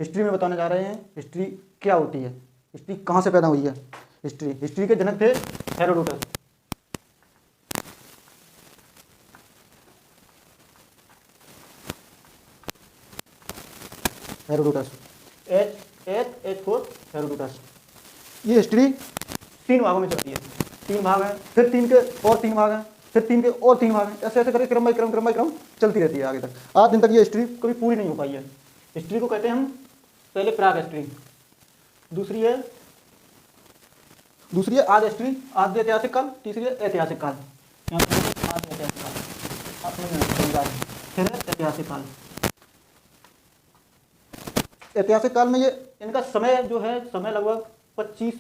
History में बताने जा रहे हैं हिस्ट्री क्या होती है, हिस्ट्री कहाँ से पैदा हुई है। हिस्ट्री के जनक थे हेरोडोटस। Herodotus H4 Herodotus. ये हिस्ट्री 3 भागों में चलती है। 3 भाग हैं, फिर 3 के और 3 भाग हैं, फिर 3 के और 3 भाग हैं, ऐसे ऐसे करके क्रम बाई क्रम चलती रहती है आगे तक। आज दिन तक ये हिस्ट्री कभी पूरी नहीं हो पाई है। हिस्ट्री को कहते हैं हम पहले प्राग हिस्ट्री, दूसरी है आदि हिस्ट्री, आदि ऐतिहासिक काल, तीसरी है ऐतिहासिक काल। यहाँ पर आदि ऐतिहासिक काल आपने समझा, फिर है ऐतिहासिक काल। ऐतिहासिक काल में ये इनका समय जो है, समय लगभग 25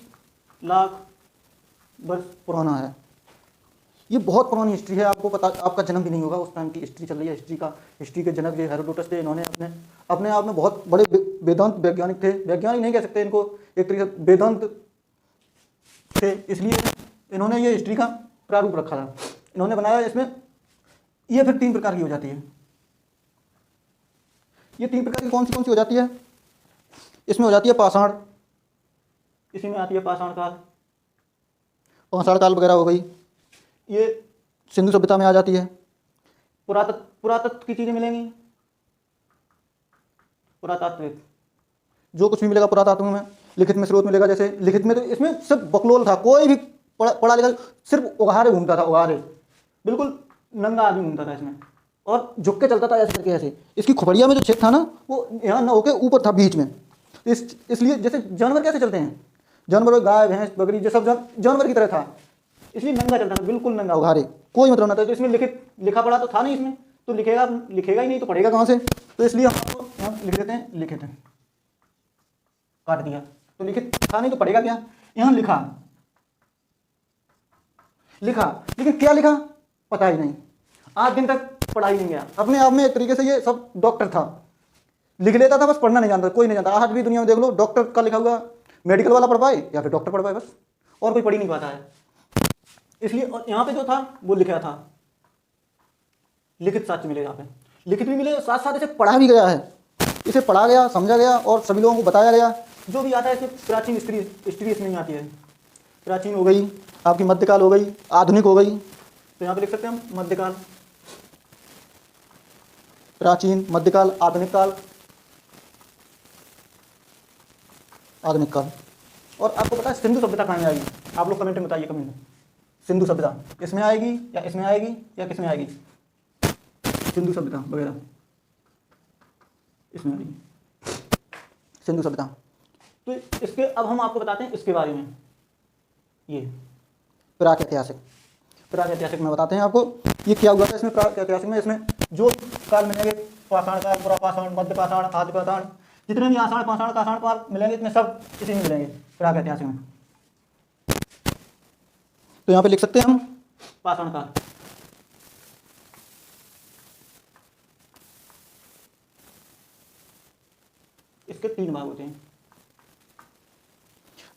लाख वर्ष पुराना है। ये बहुत पुरानी हिस्ट्री है, आपको पता, आपका जन्म भी नहीं होगा उस टाइम की हिस्ट्री चल रही है। हिस्ट्री के जनक जो हेरोडोटस थे, इन्होंने अपने आप में बहुत बड़े वेदांत वैज्ञानिक थे। वैज्ञानिक नहीं कह सकते इनको, एक तरीके से वेदांत थे, इसलिए इन्होंने ये हिस्ट्री का प्रारूप रखा था। इन्होंने बनाया इसमें, ये फिर 3 प्रकार की हो जाती है। ये 3 प्रकार की कौन सी हो जाती है? इसमें हो जाती है पाषाण, इसी में आती है पाषाण काल वगैरह हो गई। ये सिंधु सभ्यता में आ जाती है। पुरातत्व की चीजें मिलेंगी, पुरातात्विक जो कुछ भी मिलेगा पुरातात्व में। लिखित में स्रोत मिलेगा, जैसे लिखित में तो इसमें सिर्फ बकलोल था, कोई भी पढ़ा लिखा सिर्फ उघारे घूमता था, उघारे बिल्कुल नंगा आदमी घूमता था इसमें, और झुक के चलता था ऐसे करके ऐसे। इसकी खोपड़िया में जो छेद था ना, वो यहाँ ना होके ऊपर था बीच में। इसलिए जैसे जानवर कैसे चलते हैं, जानवर गाय भैंस बकरी जो सब जानवर की तरह था, इसलिए नंगा चलता था, बिल्कुल नंगा उघारे, कोई मतलब ना था। तो इसमें लिखा पढ़ा तो था नहीं इसमें, तो लिखेगा ही नहीं तो पढ़ेगा कहाँ से। तो इसलिए हम आपको यहाँ लिख देते हैं, लिखित काट दिया, तो लिखित था नहीं तो पढ़ेगा क्या। यहाँ लिखा लेकिन क्या लिखा पता ही नहीं, आज दिन तक पढ़ा ही नहीं गया। अपने आप में एक तरीके से ये सब डॉक्टर था, लिख लेता था, बस पढ़ना नहीं जानता, कोई नहीं जानता। आज भी दुनिया में देख लो, डॉक्टर का लिखा हुआ मेडिकल वाला पढ़ पाए या फिर डॉक्टर पढ़ पाए, बस, और कोई पढ़ ही नहीं पाता है। इसलिए यहाँ पे जो था वो लिखा था, लिखित साक्ष्य मिले। यहाँ पे लिखित भी मिले, साथ साथ इसे पढ़ा भी गया है, इसे पढ़ा गया, समझा गया और सभी लोगों को बताया गया। जो भी आता है इसमें प्राचीन हिस्ट्री इसमें नहीं आती है। प्राचीन हो गई, आपकी मध्यकाल हो गई, आधुनिक हो गई। तो यहाँ पे लिख सकते हैं हम मध्यकाल, प्राचीन, मध्यकाल, आधुनिक काल, आधुनिक काल। और आपको पता है सिंधु सभ्यता कहाँ आएगी? आप लोग कमेंट में बताइए, कमेंट में सिंधु सभ्यता इसमें आएगी या इसमें आएगी या किसमें आएगी? सिंधु सभ्यता वगैरह इसमें आएगी, सिंधु सभ्यता। तो इसके अब हम आपको बताते हैं इसके बारे में। ये प्रागैतिहासिक में बताते हैं आपको ये क्या हुआ था। इसमें प्रागैतिहासिक में इसमें जो काल मिलेंगे, पाषाण काल, पुरापाषाण, मध्य पाषाण, आदि पाषाण, जितने भी आषाढ़ पाषाण काषाण काल मिलेंगे, इतने सब इसी में मिलेंगे प्रागैतिहासिक में। तो यहाँ पे लिख सकते हैं हम पाषाण काल। इसके 3 भाग होते हैं।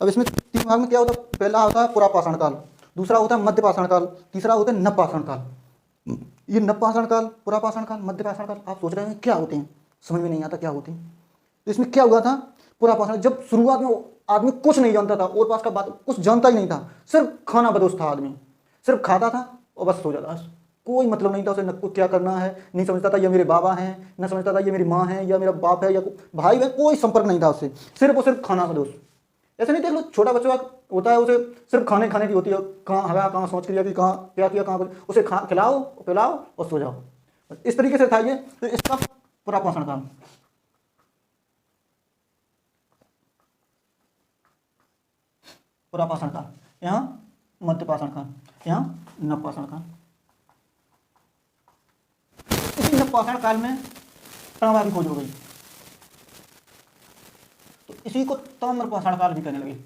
अब इसमें 3 भाग में क्या होता है? पहला होता है पुरापाषाण काल, दूसरा होता है मध्य पाषाण काल, तीसरा होता है नवपाषाण काल। ये नवपाषाण काल, पुरापाषाण काल, मध्य पाषाण काल, आप सोच रहे हैं क्या होते हैं, समझ में नहीं आता क्या होते हैं। तो इसमें क्या हुआ था? पुरापाषाण, जब शुरुआत में आदमी कुछ नहीं जानता था, और पास का बात कुछ जानता ही नहीं था, सिर्फ खाना बदोश था। आदमी सिर्फ खाता था और बस सो जाता, कोई मतलब नहीं था उसे, न कुछ क्या करना है नहीं समझता था, ये मेरे बाबा हैं, न समझता था ये मेरी माँ है या मेरा बाप है या भाई है, कोई संपर्क नहीं था उससे, सिर्फ खाना बदोश। ऐसे नहीं, देख लो छोटा बच्चा होता है, उसे सिर्फ खाने की होती है, कहाँ हवा कहाँ सोच लिया कि कहाँ क्या किया, कहाँ उसे खिलाओ पिलाओ और सो जाओ, इस तरीके से था ये। तो इसका पुरापाषाण काल। पुरापाषाण काल, यहाँ मध्यपाषाण काल, यहाँ नवपाषाण काल। इसी नवपाषाण काल में तांबा की खोज हो गई, तो इसी को ताम्रपाषाण काल भी कहने लगे।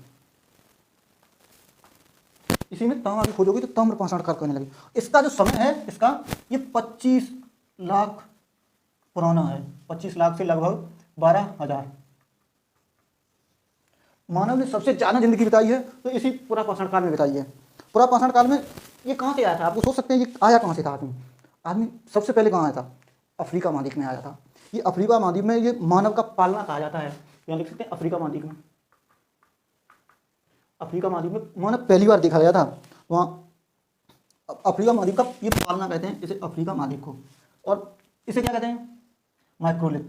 इसी में तांबा की खोज हो गई तो ताम्रपाषाण काल कहने लगे। इसका जो समय है इसका, ये 25 लाख पुराना है, 25 लाख से लगभग 12,000। मानव ने सबसे ज्यादा जिंदगी बिताई है तो इसी पुरापाषाण काल में बिताई है। पुरापाषाण काल में ये कहाँ से आया था? आपको सोच सकते हैं ये आया कहाँ से था? आदमी सबसे पहले कहाँ आया था? अफ्रीका महाद्वीप में आया था। ये अफ्रीका महाद्वीप में ये मानव का पालना कहा जाता है। यहाँ लिख सकते हैं अफ्रीका महाद्वीप में। अफ्रीका महाद्वीप में वहाँ ना पहली बार देखा गया था। वहाँ अफ्रीका महाद्वीप का ये पालना कहते हैं इसे, अफ्रीका महाद्वीप को। और इसे क्या कहते हैं? माइक्रोलिथ।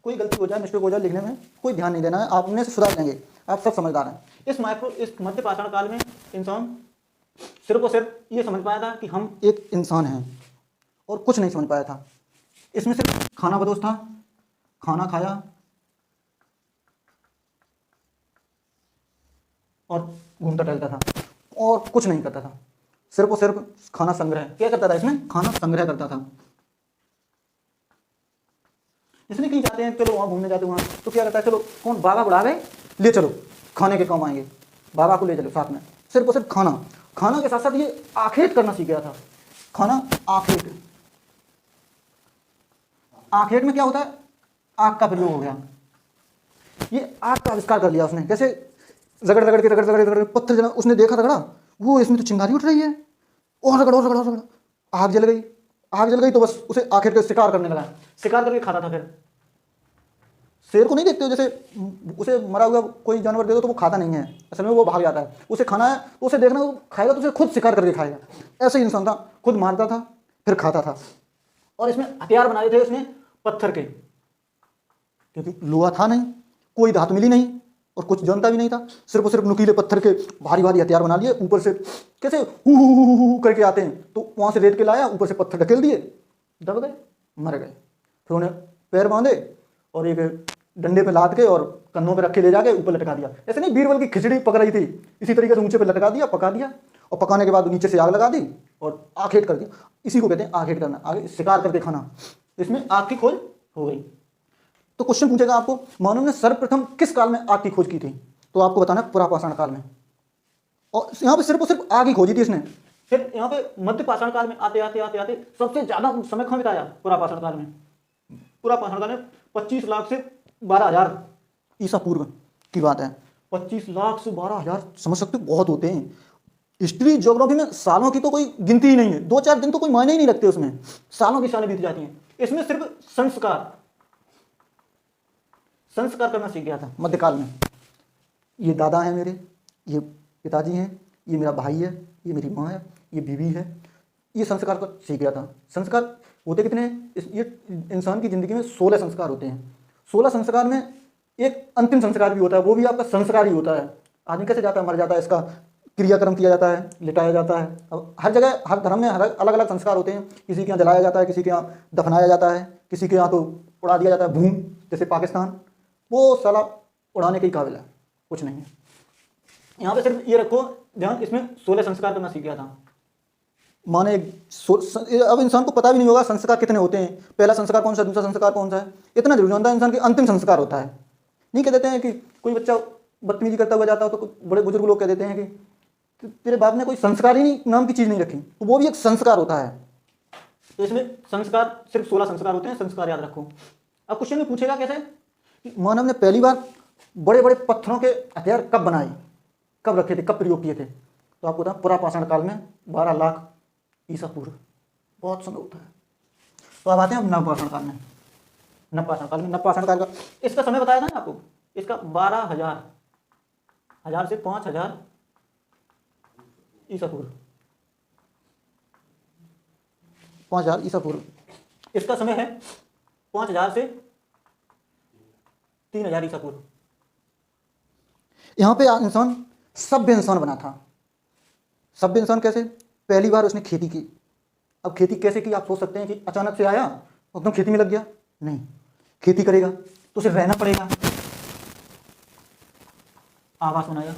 कोई गलती हो जाए, मिस्टेक हो जाए लिखने में, कोई ध्यान नहीं देना है, आप अपने से सुधार देंगे, आप सब समझदार हैं। इस मध्य पाषाण काल में इंसान सिर्फ और सिर्फ ये समझ पाया था कि हम एक इंसान हैं, और कुछ नहीं समझ पाया था। इसमें सिर्फ खाना बदोश था, खाना खाया और घूमता टहलता था, और कुछ नहीं करता था। सिर्फ और सिर्फ खाना संग्रह क्या करता था, इसमें खाना संग्रह करता था। इसमें कहीं जाते हैं, चलो वहाँ घूमने जाते हैं, वहाँ तो क्या करता है, चलो कौन बाबा बुला गए, ले चलो खाने के काम आएंगे, बाबा को ले चलो साथ में। सिर्फ और सिर्फ खाना के साथ साथ ये आखेट करना सीख गया था। खाना आखेट में क्या होता है, आग का प्रयोग हो गया। ये आग का आविष्कार कर लिया उसने। कैसे? रगड़ के पत्थर जना उसने देखा रगड़ा, वो इसमें तो चिंगारी उठ रही है, और रगड़ आग जल गई तो बस उसे आखिर के शिकार करने लगा। शिकार करके खाता था। फिर शेर को नहीं देखते हो, जैसे उसे मरा हुआ कोई जानवर दे दो तो वो खाता नहीं है, असल में वो भाग जाता है। उसे खाना है तो उसे देखना, वो खाएगा तो उसे खुद शिकार करके खाएगा। ऐसे ही इंसान था, खुद मारता था फिर खाता था। और इसमें हथियार बनाए थे उसने पत्थर के, क्योंकि लोहा था नहीं, कोई धातु मिली नहीं और कुछ जानता भी नहीं था। सिर्फ और सिर्फ नुकीले पत्थर के भारी हथियार बना लिए। ऊपर से कैसे हु करके आते हैं, तो वहां से रेत के लाया, ऊपर से पत्थर ढकेल दिए, दब गए, मर गए। फिर उन्हें पैर बांधे और एक डंडे पे लाद के और कंधों पे रख के ले जाके ऊपर लटका दिया। ऐसे नहीं बीरबल की खिचड़ी पक रही थी, इसी तरीके से ऊंचे पे लटका दिया, पका दिया, और पकाने के बाद नीचे से आग लगा दी और आखेट कर दिया। इसी को कहते हैं आखेट करना, आगे शिकार करके खाना। इसमें आग की खोज हो गई। तो क्वेश्चन पूछेगा आपको, मानव ने सर्वप्रथम किस काल में आग की खोज की थी? तो आपको बताना है पुरापाषाण काल में। और यहाँ पे सिर्फ और सिर्फ आग ही खोजी थी इसने। फिर यहाँ पे मध्य पाषाण काल में आते आते सबसे ज्यादा समय कहाँ बिताया? पुरापाषाण काल में। पुरापाषाण काल में 25 लाख से 12,000 ईसा पूर्व की बात है। 25 लाख से 12,000, समझ सकते हो, बहुत होते हैं। हिस्ट्री ज्योग्राफी में सालों की तो कोई गिनती ही नहीं है, 2-4 दिन तो कोई मायने ही नहीं रखते उसमें, सालों की सालें बीत जाती हैं। इसमें सिर्फ संस्कार करना सीख गया था मध्यकाल में। ये दादा है मेरे, ये पिताजी हैं, ये मेरा भाई है, ये मेरी माँ है, ये बीवी है, ये संस्कार को सीख गया था। संस्कार होते कितने हैं? ये इंसान की ज़िंदगी में 16 संस्कार होते हैं। 16 संस्कार में एक अंतिम संस्कार भी होता है, वो भी आपका संस्कार ही होता है। आदमी कैसे जाता है, मर जाता है, इसका क्रियाक्रम किया जाता है, लिटाया जाता है। अब हर जगह, हर धर्म में अलग अलग संस्कार होते हैं। किसी के यहाँ जलाया जाता है, किसी के यहाँ दफनाया जाता है, किसी के यहाँ तो उड़ा दिया जाता है भूम, जैसे पाकिस्तान, वो साला उड़ाने के ही काबिल है, कुछ नहीं है। यहाँ पे सिर्फ ये रखो ध्यान, इसमें 16 संस्कार करना सीख गया था। माने अब इंसान को पता भी नहीं होगा संस्कार कितने होते हैं, पहला संस्कार कौन सा, दूसरा संस्कार कौन सा है, इतना जरूर जानता है इंसान की अंतिम संस्कार होता है। नहीं कह देते हैं कि कोई बच्चा बदतमीजी करता हुआ जाता हो तो बड़े बुजुर्ग लोग कह देते हैं कि तेरे बाप ने कोई संस्कार ही नहीं नाम की चीज़ नहीं रखी, तो वो भी एक संस्कार होता है। तो इसमें संस्कार सिर्फ 16 संस्कार होते हैं, संस्कार याद रखो। अब क्वेश्चन में पूछेगा कैसे कि मानव ने पहली बार बड़े बड़े पत्थरों के हथियार कब बनाए, कब रखे थे, कब प्रयोग किए थे? तो आपको बता, पुरापाषाण काल में 12 लाख ईसा पूर्व, बहुत समय होता है। तो अब आते हैं नवपाषाण काल में। नवपाषाण काल का इसका समय बताया था ना आपको, इसका 12,000 से 5,000 ईसा पूर्व, 5,000 ईसा पूर्व इसका समय है। 5,000 से 3,000 ईसा पूर्व। यहाँ पे इंसान सभ्य इंसान बना था। सभ्य इंसान कैसे? पहली बार उसने खेती की। अब खेती कैसे की? आप सोच सकते हैं कि अचानक से आया एकदम खेती में लग गया, नहीं। खेती करेगा तो उसे रहना पड़ेगा, आवास बनाएगा,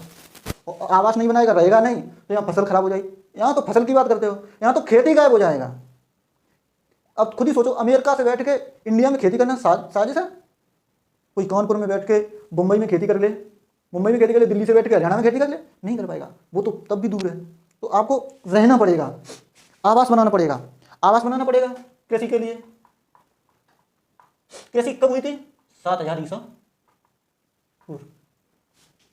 और आवास नहीं बनाएगा, रहेगा नहीं तो यहाँ फसल खराब हो जाएगी। यहाँ तो फसल की बात करते हो, यहाँ तो खेती गायब हो जाएगा। अब खुद ही सोचो, अमेरिका से बैठ के इंडिया में खेती करना साजिश है? कोई कानपुर में बैठ के मुंबई में खेती कर ले, मुंबई में खेती कर ले, दिल्ली से बैठ के हरियाणा में खेती कर ले, नहीं कर पाएगा, वो तो तब भी दूर है। तो आपको रहना पड़ेगा, आवास बनाना पड़ेगा। आवास बनाना पड़ेगा कृषि के लिए। कृषि कब हुई थी? 7,000 ईसा पूर्व।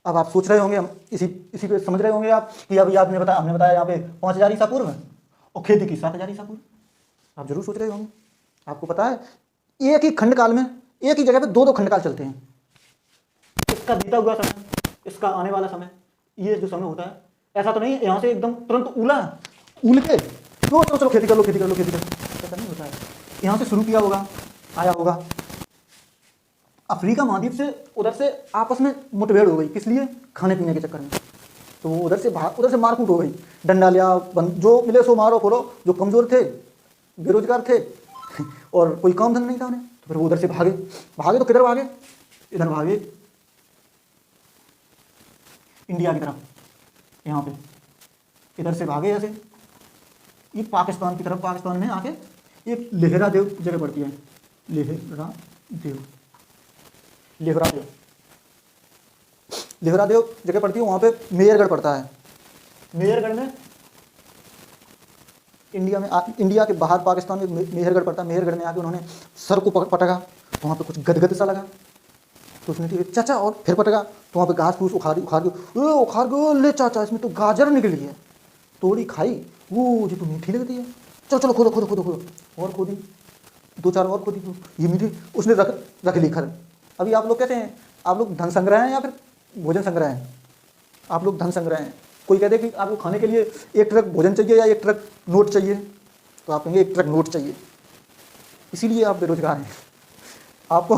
अब आप सोच रहे होंगे, हम इसी पे समझ रहे होंगे आप कि अभी हमने बताया यहाँ पे 5,000 ईसा पूर्व और खेती की 7,000 ईसा पूर्व। आप जरूर सोच रहे होंगे, आपको पता है एक ही खंड काल में एक ही जगह पे दो दो खंड काल चलते हैं। इसका बीता हुआ समय, इसका आने वाला समय, ये जो समय होता है ऐसा तो नहीं है यहाँ से एकदम तुरंत उल के चलो चलो चलो खेती कर लो खेती कर लो खेती कर लो, ऐसा नहीं होता है। यहाँ से शुरू किया होगा, आया होगा अफ्रीका महाद्वीप से, उधर से आपस में मुठभेड़ हो गई, किस लिए? खाने पीने के चक्कर में। तो वो उधर से मारकूट हो गई, डंडा लिया, जो मिले सो मारो फोड़ो, जो कमज़ोर थे, बेरोजगार थे और कोई काम धंधा नहीं था उन्हें, तो फिर वो उधर से भागे। तो किधर भागे? इधर भागे इंडिया की तरफ, यहाँ पे इधर से भागे ऐसे, ये पाकिस्तान की तरफ। पाकिस्तान में आके एक लेहरा देव जगह पड़ती है, लेहरा देव जगह पड़ती है, वहाँ पे मेहरगढ़ पड़ता है। मेहरगढ़ में इंडिया के बाहर पाकिस्तान में मेहरगढ़ पड़ता है। मेहरगढ़ में आके उन्होंने सर को पटका, तो वहाँ पे कुछ गदगद सा लगा, तो उसने ठीक चाचा, और फिर पटका तो वहाँ पे घास फूस उखाड़ के ले चाचा इसमें तो गाजर निकली है, तोड़ी खाई, वो जो तो मीठी लगती है, चलो चलो खोदो, और खोदी, दो चार और खोदी, ये मीठी, उसने रख ली खर। अभी आप लोग कहते हैं, आप लोग धन संग्रह हैं या फिर भोजन संग्रह हैं? आप लोग धन संग्रह हैं। कोई कहते हैं कि आपको खाने के लिए एक ट्रक भोजन चाहिए या एक ट्रक नोट चाहिए, तो आप कहेंगे एक ट्रक नोट चाहिए, इसीलिए आप बेरोजगार हैं। आपको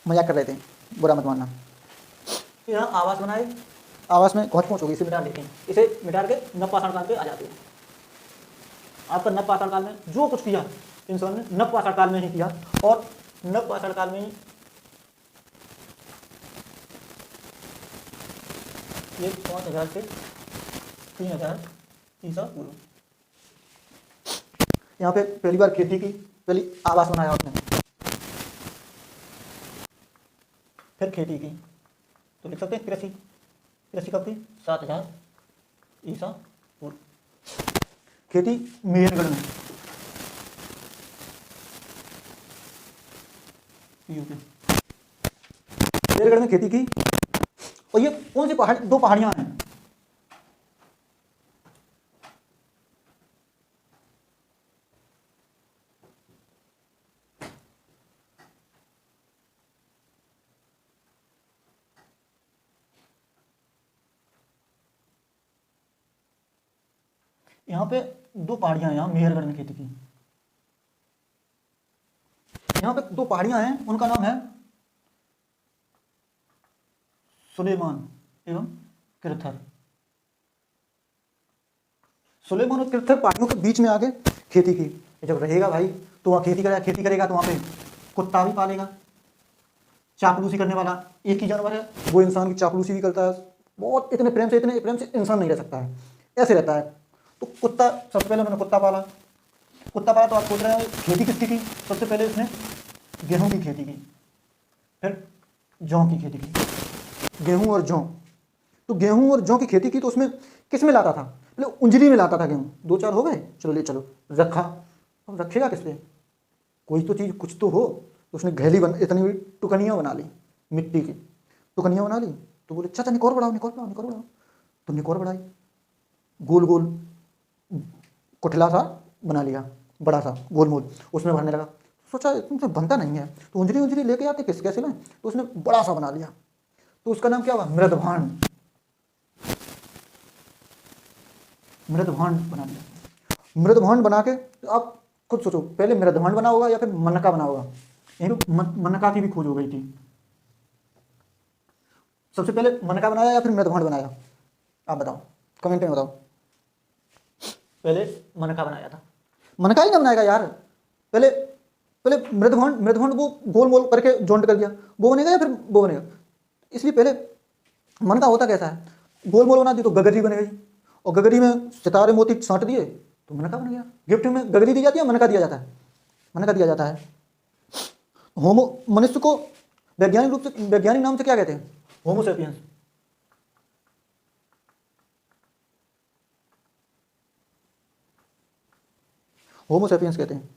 मजाक कर रहे थे, बुरा मत मानना। यहाँ आवास बनाए, आवास में घोंच पहुँच होगी, इसे मिटा देते हैं, इसे मिटा के नवपाषाण काल पे आ जाते हैं। आपका नवपाषाण काल में जो कुछ किया इंसान ने नवपाषाण काल में ही किया, और नवपाषाण काल में ही ये 5000 से 3000 ईसा पूर्व यहाँ पे पहली बार खेती की, पहली आवास बनाया आपने, फिर खेती की, तो लिख सकते हैं कृषि कब थी? 7000 ईसा पूर्व। खेती मेहरगढ़ में, मेहरगढ़ में खेती की। और ये कौन सी पहाड़, दो पहाड़ियां हैं, यहाँ पे दो पहाड़ियां हैं, यहाँ मेहरगढ़ में खेती की। यहाँ पे दो पहाड़ियां हैं, उनका नाम है सुलेमान एवं किरथर। सुलेमान और किरथर पहाड़ियों के बीच में आके खेती की। जब रहेगा भाई तो वहाँ खेती करेगा तो वहाँ पे कुत्ता भी पालेगा, चापलूसी करने वाला एक ही जानवर है, वो इंसान की चापलूसी भी करता है बहुत, इतने प्रेम से इंसान नहीं रह सकता है, ऐसे रहता है। तो कुत्ता, सबसे पहले उन्होंने कुत्ता पाला तो आप सोच रहे हैं खेती किसकी की? सबसे पहले उसने गेहूं की खेती की, फिर जौ की खेती की, गेहूं और जौ। तो गेहूं और जौ की खेती की तो उसमें किस में लाता था? पहले उंजली में लाता था गेहूं, दो चार हो गए, चलो रखा। अब रखेगा किस पे? कोई तो चीज़ कुछ तो हो। तो उसने इतनी टुकनियाँ बना ली, मिट्टी की टुकनियाँ बना ली। तो बोले चाचा निकोर बढ़ाओ। तो निकोर बढ़ाई, गोल गोल कुठला सा बना लिया, बड़ा सा गोल मोल, उसमें भरने लगा। सोचा तुमसे बनता नहीं है, तो उंजली लेके आते कैसे लाएं, तो उसने बड़ा सा बना लिया। तो उसका नाम क्या हुआ? मृदभांड बना लिया। मृदभांड बना के आप खुद सोचो, पहले मृदभांड बना होगा या फिर मनका बना होगा? यहीं पे मनका की भी खोज हो गई थी। सबसे पहले मनका बनाया या फिर मृदभांड बनाया? आप बताओ, कमेंट में बताओ। पहले मनका बनाया था। मनका ही ना बनाएगा यार, पहले मृदभांड वो गोल मोल करके जॉइंट कर दिया, वो बनेगा या फिर वो बनेगा? इसलिए पहले मनका होता कैसा है, गोल मोल बना दी तो गगरी बन गई, और गगरी में सितारे मोती साँट दिए तो मनका बन गया। गिफ्ट में गगरी दी जाती है, मनका दिया जाता है? मनका दिया जाता है। मनुष्य को वैज्ञानिक नाम से क्या कहते हैं? होमो सेपियंस। होमो सेपियंस कहते हैं।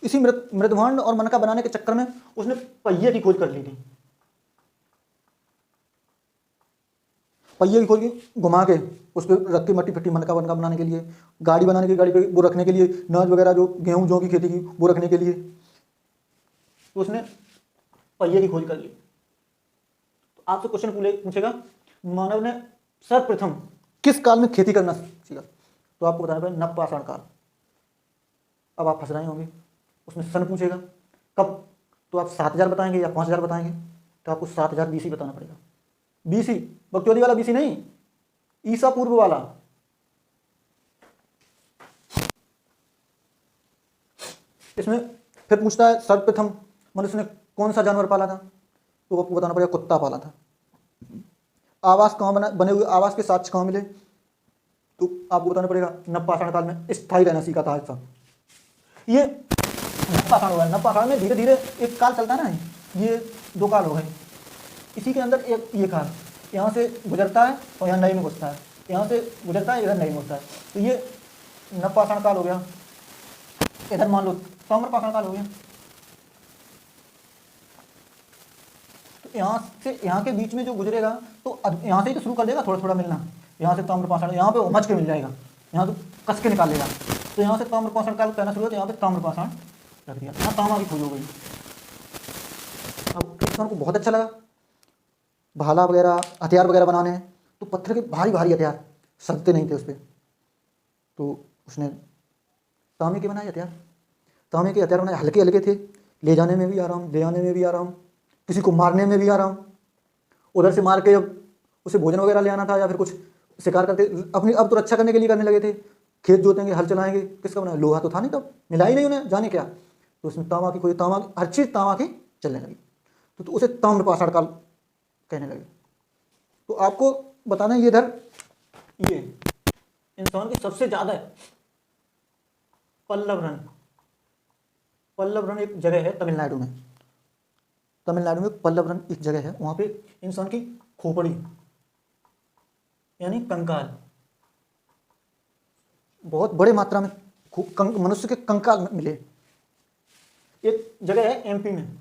इसी मृदभांड और मनका बनाने के चक्कर में उसने पहिए की खोज कर ली थी। पहिए की खोल के घुमा के उस पर रख के मट्टी फट्टी मनका वनका बनाने के लिए, गाड़ी बनाने की, गाड़ी पे वो रखने के लिए, नाज वगैरह जो गेहूँ जौ की खेती की वो रखने के लिए। तो उसने पहिए की खोज कर ली। तो आपसे क्वेश्चन पूछेगा मानव ने सर्वप्रथम किस काल में खेती करना सीखा? तो आपको बताना पड़ेगा नवपाषाण काल। अब आप फंस रहे होंगे, उसमें सन पूछेगा कब, तो आप 7000 बताएंगे या 5000 बताएंगे? तो आपको 7000 BC बताना पड़ेगा। BC बकचोदी वाला BC नहीं, ईसा पूर्व वाला। इसमें फिर पूछता है सर्वप्रथम मनुष्य ने कौन सा जानवर पाला था? तो आपको बताना पड़ेगा कुत्ता पाला था। आवास कहाँ बने हुए आवास के साक्ष्य कहाँ मिले? तो आपको बताना पड़ेगा नवपाषाण काल में स्थायी रहना सीखा था ऐसा। ये नवपाषाण हुआ है। नवपाषाण में धीरे धीरे एक काल चलता है ना, ये 2 काल हो गए। इसी के अंदर एक ये काल यहाँ से गुजरता है और यहाँ नई में घुसता है, यहाँ से गुजरता है इधर नई में घुसता है। तो ये नवपाषाण काल हो गया। इधर मान लो ताम्रपाषाण काल हो गया। तो यहाँ से यहाँ के बीच में जो गुजरेगा तो यहाँ से ही तो शुरू कर देगा थोड़ा थोड़ा मिलना। यहाँ से ताम्रपाषाण, यहाँ पे उमच के मिल जाएगा, यहाँ तो कस के निकाल लेगा। तो यहाँ से ताम्रपाषाण काल कहना शुरू हो, तो यहाँ पे ताम्रपाषाण रख दिया, यहाँ तांबा की खोज हो गई। अब इंसान को बहुत अच्छा लगा, भाला वगैरह हथियार वगैरह बनाने हैं, तो पत्थर के भारी भारी हथियार सजते नहीं थे उस पर, तो उसने तांबे के बनाए हथियार। तांबे के हथियार बनाए, हल्के हल्के थे, ले जाने में भी आराम, ले आने में भी आराम, किसी को मारने में भी आराम। उधर से मार के जब उसे भोजन वगैरह ले आना था या फिर कुछ शिकार करते अपनी, अब तो रक्षा करने के लिए करने लगे थे, खेत जोतेंगे, हल चलाएंगे, किसका बनाया? लोहा तो था नहीं तब, मिला ही नहीं उन्हें, जाने क्या। तो उसमें तांबा की खोज, तांबा हर चीज़ तांबा की चलने लगी, तो उसे ताम्रपाषाण काल कहने लगे। तो आपको बताना है ये इधर, ये इंसान की सबसे ज़्यादा पल्लवरन, पल्लवरन एक जगह है तमिलनाडु में। तमिलनाडु में पल्लवरन एक जगह है, वहाँ पे इंसान की खोपड़ी यानी कंकाल बहुत बड़े मात्रा में मनुष्य के कंकाल मिले। एक जगह है MP में,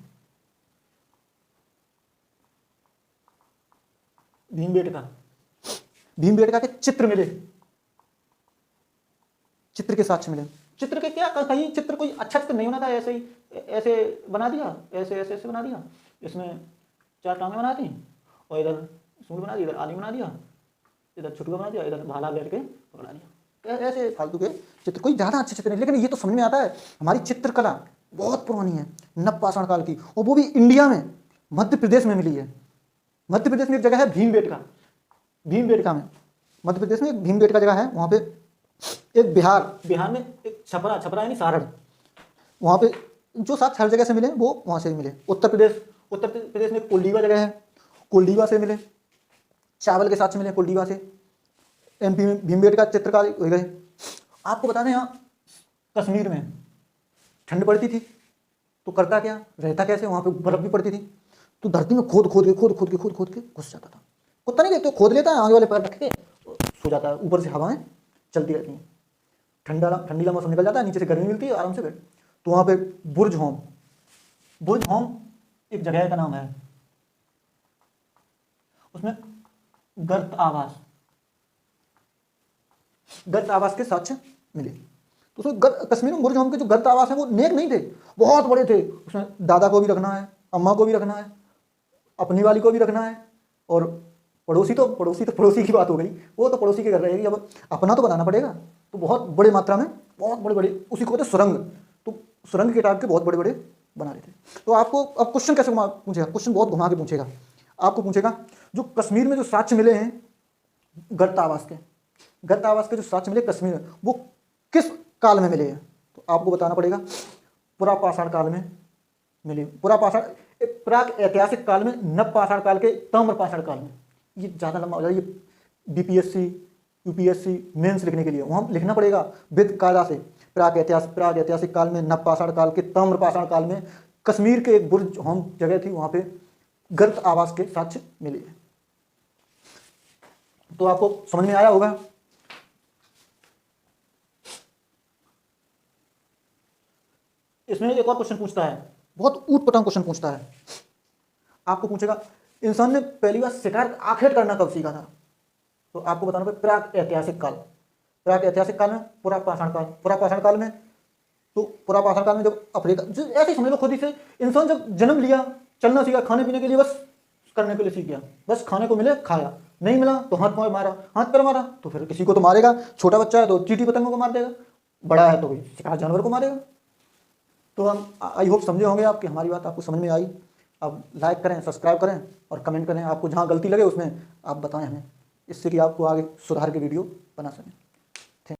भीमबेटका के चित्र मिले, चित्र के साक्ष्य मिले। चित्र के क्या, कहीं चित्र कोई अच्छा चित्र नहीं होना था, ऐसे ही ऐसे बना दिया, ऐसे ऐसे ऐसे बना दिया, इसमें 4 टांगें बना दी और इधर सूंड बना दी, इधर आली बना दिया, इधर छुटका बना दिया, इधर भाला लेट के पकड़ा दिया, ऐसे फालतू के चित्र, कोई ज़्यादा अच्छे चित्र नहीं। लेकिन ये तो समझ में आता है हमारी चित्रकला बहुत पुरानी है, नवपाषाण काल की, और वो भी इंडिया में मध्य प्रदेश में मिली है। मध्य प्रदेश में एक जगह है भीमबेटका, भीमबेटका में मध्य प्रदेश में एक भीमबेटका जगह है, वहाँ पे एक बिहार में एक छपरा यानी सारण, वहाँ पे जो साक्ष्य हर जगह से मिले वो वहाँ से मिले। उत्तर प्रदेश में कोल्डीवा जगह है, कोल्डीवा से मिले, चावल के साक्ष्य मिले कोल्डीवा से। MP में भीमबेटका चित्रकारी हो गए। आपको बता दें यहाँ कश्मीर में ठंड पड़ती थी तो करता क्या, रहता कैसे, वहाँ पे बर्फ़ भी पड़ती थी, तो धरती में खोद खोद के घुस जाता था। कुत्ता नहीं देखते, खोद लेता है, आगे वाले पैर रख के सो जाता है, ऊपर से हवाएं चलती रहती हैं, ठंडीला मौसम निकल जाता है, नीचे से गर्मी मिलती है, आराम से बैठ। तो वहाँ पे बुर्ज होम एक जगह का नाम है, उसमें गर्त आवास के साक्ष्य मिले। तो उसमें कश्मीर में बुर्ज होम के जो गर्त आवास है वो नेक नहीं थे, बहुत बड़े थे। उसमें दादा को भी रखना है, अम्मा को भी रखना है, अपनी वाली को भी रखना है, और पड़ोसी पड़ोसी की बात हो गई, वो तो पड़ोसी के घर रहेगी, अब अपना तो बनाना पड़ेगा। तो बहुत बड़े मात्रा में बहुत बड़े उसी को कहते सुरंग, तो सुरंग के टाइप के बहुत बड़े बना रहे थे। तो आपको अब क्वेश्चन कैसे पूछेगा, क्वेश्चन बहुत घुमा के पूछेगा। आपको पूछेगा जो कश्मीर में जो साक्ष्य मिले हैं गर्त आवास के जो साक्ष्य मिले कश्मीर में, वो किस काल में मिले हैं? तो आपको बताना पड़ेगा पुरापाषाण काल में मिले, प्राक ऐतिहासिक काल में, नवपाषाण काल के, ताम्रपाषाण काल में। ये ज़्यादा लंबा हो जाए, ये BPSC UPSC मेंस लिखने के लिए वहाँ लिखना पड़ेगा विद कायदा से, प्राक ऐतिहासिक काल में, नवपाषाण काल के, ताम्रपाषाण काल में कश्मीर के एक बुर्ज होम जगह थी, वहाँ पे गर्त आवास के साक्ष्य मिले। तो आपको समझ में आया होगा। इसमें एक और क्वेश्चन पूछता है, बहुत ऊट-पटांग क्वेश्चन पूछता है। आपको पूछेगा इंसान ने पहली बार शिकार आखिर करना कब सीखा था? तो आपको बताना पड़ेगा प्राक ऐतिहासिक काल। प्राक ऐतिहासिक काल में पुरा पाषाण काल, पुरा पाषाण काल में तो पुरा पाषाण काल में जब अफ्रीका, ऐसे समझ लो खुद ही से इंसान जब जन्म लिया, चलना सीखा, खाने पीने के लिए बस करने के लिए सीख गया, बस खाने को मिले खाया, नहीं मिला तो हाथ पैर मारा, हाथ पैर मारा तो फिर किसी को तो मारेगा, छोटा बच्चा है तो चींटी पतंगों को मार देगा, बड़ा है तो कोई शिकार जानवर को मारेगा। तो हम आई होप समझे होंगे आप कि हमारी बात आपको समझ में आई। अब लाइक करें, सब्सक्राइब करें और कमेंट करें, आपको जहाँ गलती लगे उसमें आप बताएं हमें, इससे कि आपको आगे सुधार के वीडियो बना सकें।